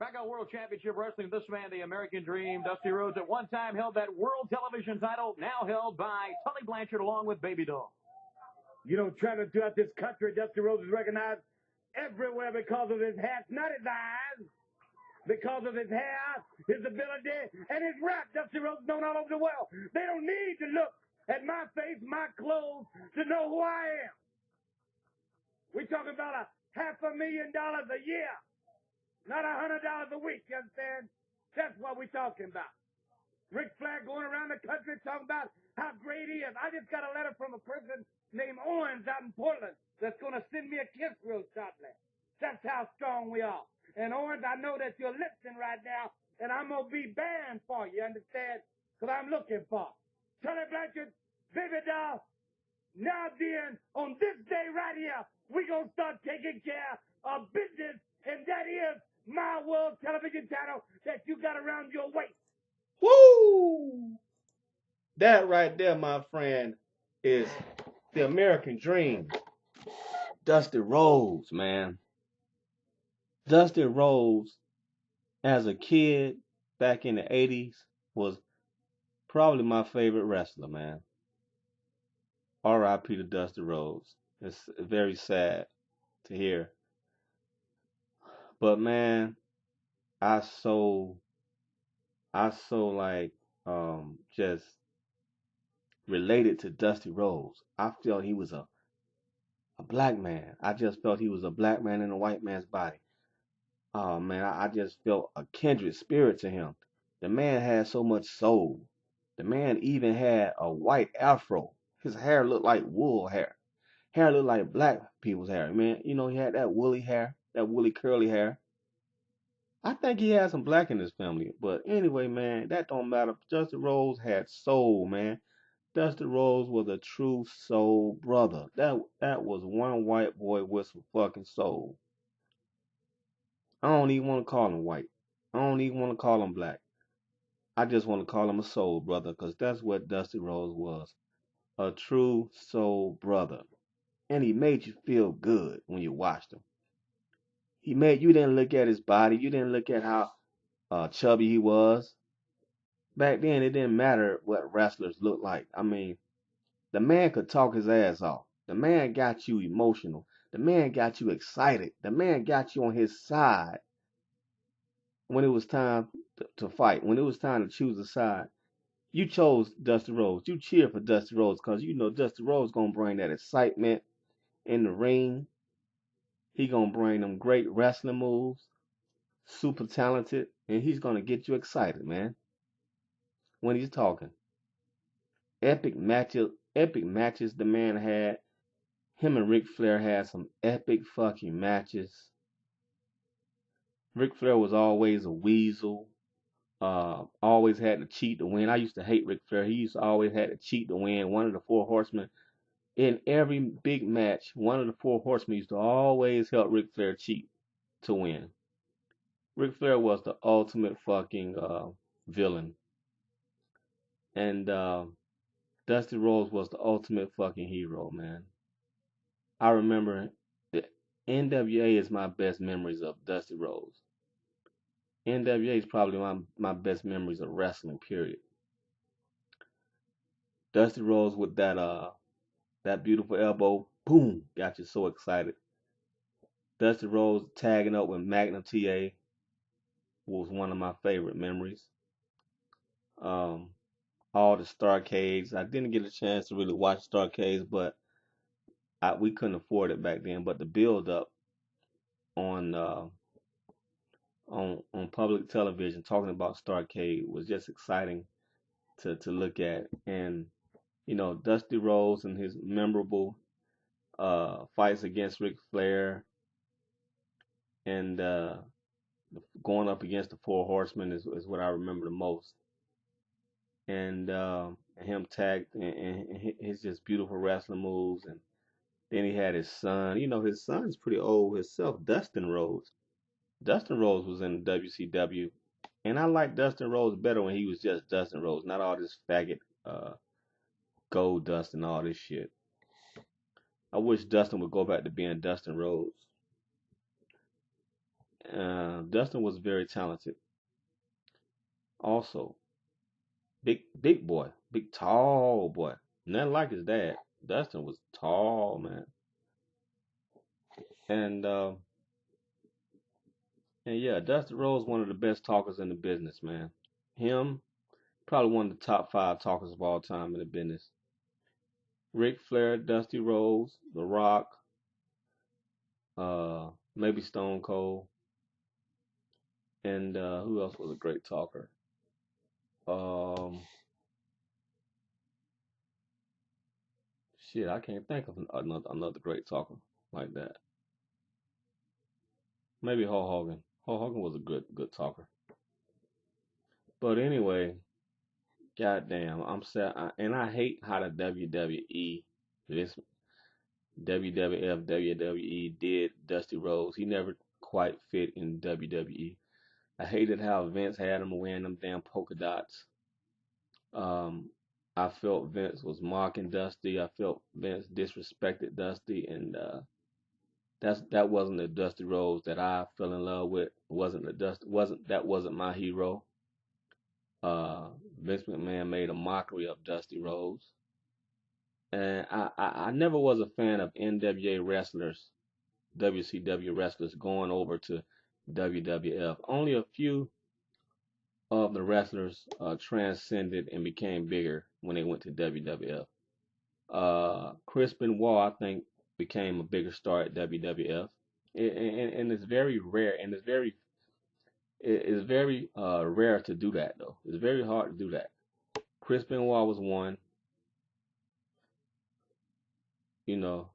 Back on World Championship Wrestling, this man, the American Dream, Dusty Rhodes, at one time held that world television title, now held by Tully Blanchard along with Baby Doll. You know, traveling throughout this country, Dusty Rhodes is recognized everywhere because of his hats, not his eyes, because of his hair, his ability, and his rap. Dusty Rhodes is known all over the world. They don't need to look at my face, my clothes, to know who I am. We're talking about $500,000 a year, not $100 a week, you understand? That's what we're talking about. Ric Flair going around the country talking about how great he is. I just got a letter from a person named Owens out in Portland that's going to send me a kiss real shortly. That's how strong we are. And Owens, I know that you're listening right now, and I'm going to be banned for you, understand? Because I'm looking for Tully Blanchard, Baby Doll. Now then, on this day right here, we're going to start taking care of business, and that is my world television title that you got around your waist. Woo! That right there, my friend, is the American Dream. Dusty Rhodes, man. Dusty Rhodes, as a kid back in the 80s, was probably my favorite wrestler, man. RiP to Dusty Rhodes. It's very sad to hear. But man, I so like just related to Dusty Rhodes. I felt he was a black man. I just felt he was a black man in a white man's body. Oh man, I just felt a kindred spirit to him. The man had so much soul. The man even had a white afro. His hair looked like wool hair. Hair looked like black people's hair. Man, you know, he had that woolly hair, that woolly curly hair. I think he had some black in his family. But anyway, man, that don't matter. Dusty Rhodes had soul, man. Dusty Rhodes was a true soul brother. That was one white boy with some fucking soul. I don't even want to call him white. I don't even want to call him black. I just want to call him a soul brother, because that's what Dusty Rhodes was. A true soul brother. And he made you feel good when you watched him. You didn't look at his body. You didn't look at how chubby he was. Back then, it didn't matter what wrestlers looked like. I mean, the man could talk his ass off. The man got you emotional. The man got you excited. The man got you on his side when it was time to fight. When it was time to choose a side, you chose Dusty Rhodes. You cheered for Dusty Rhodes because you know Dusty Rhodes gonna bring that excitement in the ring. He gonna bring them great wrestling moves, super talented, and he's gonna get you excited, man, when he's talking. Epic matches the man had. Him and Ric Flair had some epic fucking matches. Ric Flair was always a weasel. Always had to cheat to win. I used to hate Ric Flair. He used to always had to cheat to win. One of the four horsemen in every big match. One of the four horsemen used to always help Ric Flair cheat to win. Ric Flair was the ultimate fucking villain, and Dusty Rhodes was the ultimate fucking hero, man. I remember the NWA is my best memories of Dusty Rhodes. NWA is probably my best memories of wrestling, period. Dusty Rhodes with that beautiful elbow, boom, got you so excited. Dusty Rhodes tagging up with Magnum TA was one of my favorite memories. Um, all the Starcades. I didn't get a chance to really watch Starcades, but we couldn't afford it back then. But the build up on on public television talking about Starcade was just exciting to look at. And you know, Dusty Rhodes and his memorable fights against Ric Flair and going up against the Four Horsemen is what I remember the most. And him tagged and his just beautiful wrestling moves. And then he had his son. You know, his son's pretty old himself, Dustin Rhodes. Dustin Rhodes was in WCW, and I like Dustin Rhodes better when he was just Dustin Rhodes, not all this faggot gold dust and all this shit. I wish Dustin would go back to being Dustin Rhodes. Dustin was very talented. Also, big boy, big tall boy. Nothing like his dad. Dustin was tall, man. And and yeah, Dusty Rhodes one of the best talkers in the business, man. Him, probably one of the top 5 talkers of all time in the business. Ric Flair, Dusty Rhodes, The Rock, maybe Stone Cold, and who else was a great talker? Um, Shit, I can't think of another great talker like that. Maybe Hulk Hogan. Hulk Hogan was a good talker. But anyway, goddamn, I'm sad, and I hate how the WWE, this WWF, WWE did Dusty Rhodes. He never quite fit in WWE. I hated how Vince had him wearing them damn polka dots. Um, I felt Vince was mocking Dusty. I felt Vince disrespected Dusty, and that wasn't the Dusty Rhodes that I fell in love with. Wasn't my hero. Vince McMahon made a mockery of Dusty Rhodes, and I never was a fan of NWA wrestlers, WCW wrestlers going over to WWF. Only a few of the wrestlers transcended and became bigger when they went to WWF. Chris Benoit, I think, became a bigger star at WWF, and it's very rare, and it's very rare to do that though. It's very hard to do that. Chris Benoit was one, you know.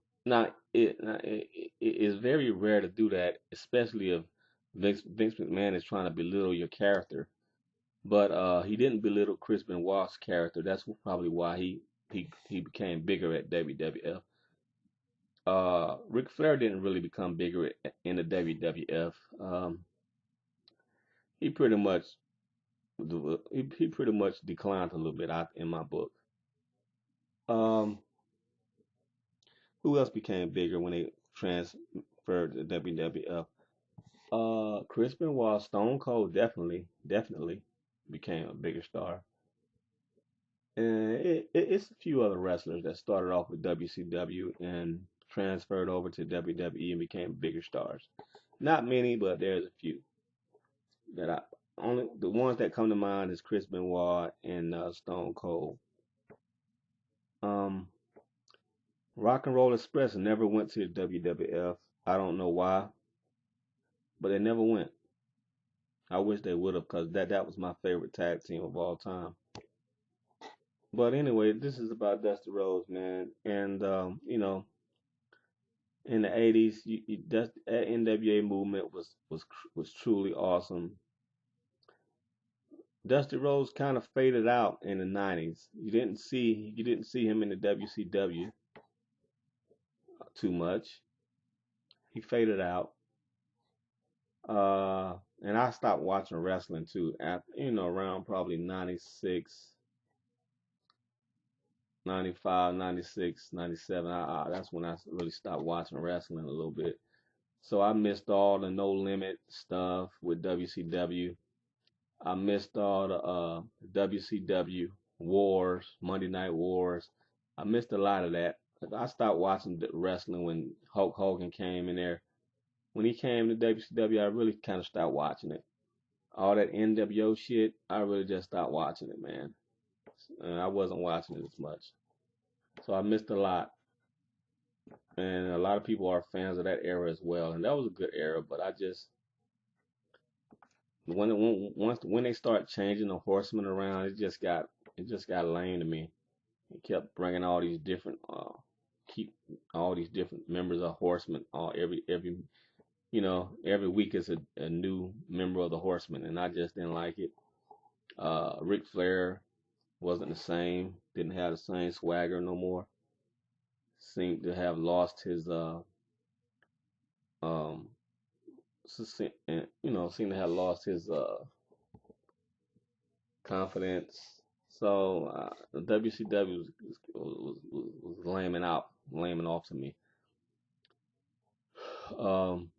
It is very rare to do that, especially if Vince McMahon is trying to belittle your character. But he didn't belittle Chris Benoit's character. That's probably why he became bigger at WWF. Ric Flair didn't really become bigger in the WWF. He pretty much he pretty much declined a little bit out in my book. Um, who else became bigger when they transferred to WWF? Chris Benoit, Stone Cold definitely became a bigger star. And it's a few other wrestlers that started off with WCW and transferred over to WWE and became bigger stars. Not many, but there's a few that I only the ones that come to mind is Chris Benoit and Stone Cold. Um, Rock and Roll Express never went to the WWF. I don't know why, but they never went. I wish they would have, because that was my favorite tag team of all time. But anyway, this is about Dusty Rhodes, man, and in the '80s, that NWA movement was truly awesome. Dusty Rhodes kind of faded out in the '90s. You didn't see him in the WCW too much. He faded out. And I stopped watching wrestling too after, around probably 96, 95, 96, 97. That's when I really stopped watching wrestling a little bit. So I missed all the No Limit stuff with WCW. I missed all the WCW Wars, Monday Night Wars. I missed a lot of that. I stopped watching the wrestling when Hulk Hogan came in there. When he came to WCW, I really kind of stopped watching it. All that NWO shit, I really just stopped watching it, man. I wasn't watching it as much. So I missed a lot. And a lot of people are fans of that era as well. And that was a good era, but I just when they start changing the horsemen around, it just got lame to me. It kept bringing all these different keep all these different members of horsemen every week is a new member of the horsemen, and I just didn't like it. Ric Flair wasn't the same, didn't have the same swagger no more. Seemed to have lost his um seemed to have lost his confidence. So the WCW was laming off to me. Um,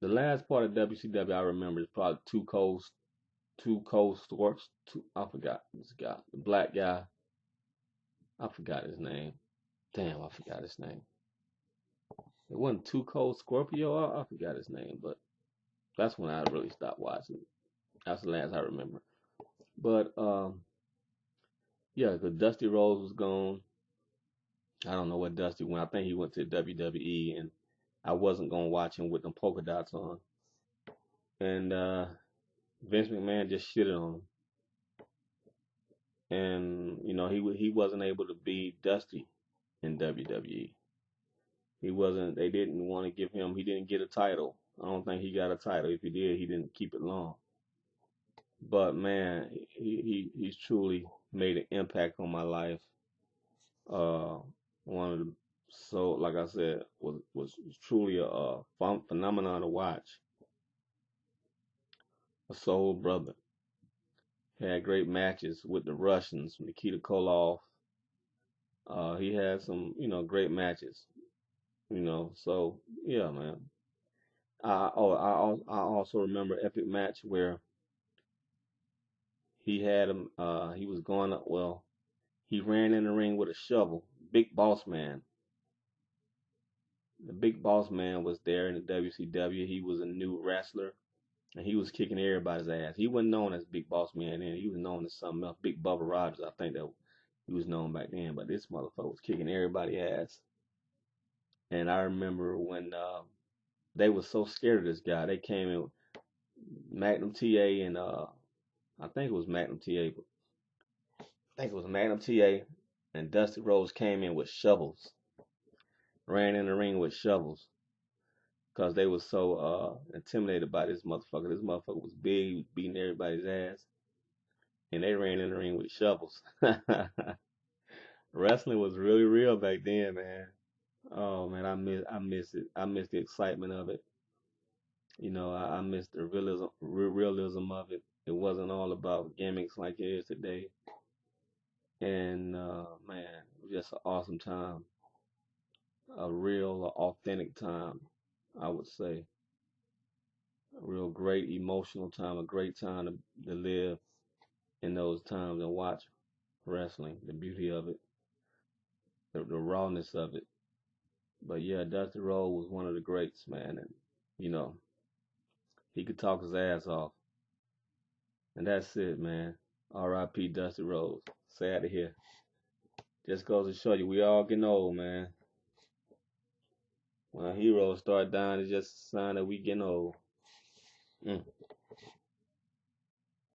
The last part of WCW I remember is probably Two Cold Storks. I forgot this guy, the black guy. I forgot his name. Damn, I forgot his name. It wasn't Too Cold Scorpio. I forgot his name, but that's when I really stopped watching. That's the last I remember. But yeah, because Dusty Rhodes was gone. I don't know what Dusty went. I think he went to WWE, and I wasn't gonna watch him with them polka dots on. And Vince McMahon just shitted on him, and you know he wasn't able to be Dusty in WWE. He wasn't. They didn't want to give him. He didn't get a title. I don't think he got a title. If he did, he didn't keep it long. But man, he's truly made an impact on my life. One of the so like I said was truly a phenomenon to watch. A soul brother. Had great matches with the Russians, Nikita Koloff. He had some great matches. So yeah, man. I also remember epic match where he had him. He was going up. Well, he ran in the ring with a shovel. Big Boss Man. The Big Boss Man was there in the WCW. He was a new wrestler, and he was kicking everybody's ass. He wasn't known as Big Boss Man then. He was known as something else. Big Bubba Rogers, I think that he was known back then. But this motherfucker was kicking everybody's ass. And I remember when they were so scared of this guy, they came in Magnum TA and I think it was Magnum TA. I think it was Magnum TA and Dusty Rhodes came in with shovels, ran in the ring with shovels, because they were so intimidated by this motherfucker. This motherfucker was big, he was beating everybody's ass, and they ran in the ring with shovels. Wrestling was really real back then, man. Oh man, I miss it. I miss the excitement of it. I miss the realism of it. It wasn't all about gimmicks like it is today. And man, it was just an awesome time, a real authentic time, I would say. A real great emotional time, a great time to live in those times and watch wrestling, the beauty of it, the rawness of it. But yeah, Dusty Rhodes was one of the greats, man, and you know he could talk his ass off, and that's it, man. R.I.P. Dusty Rhodes. Sad to hear. Just goes to show you, we all getting old, man. When our heroes start dying, it's just a sign that we getting old.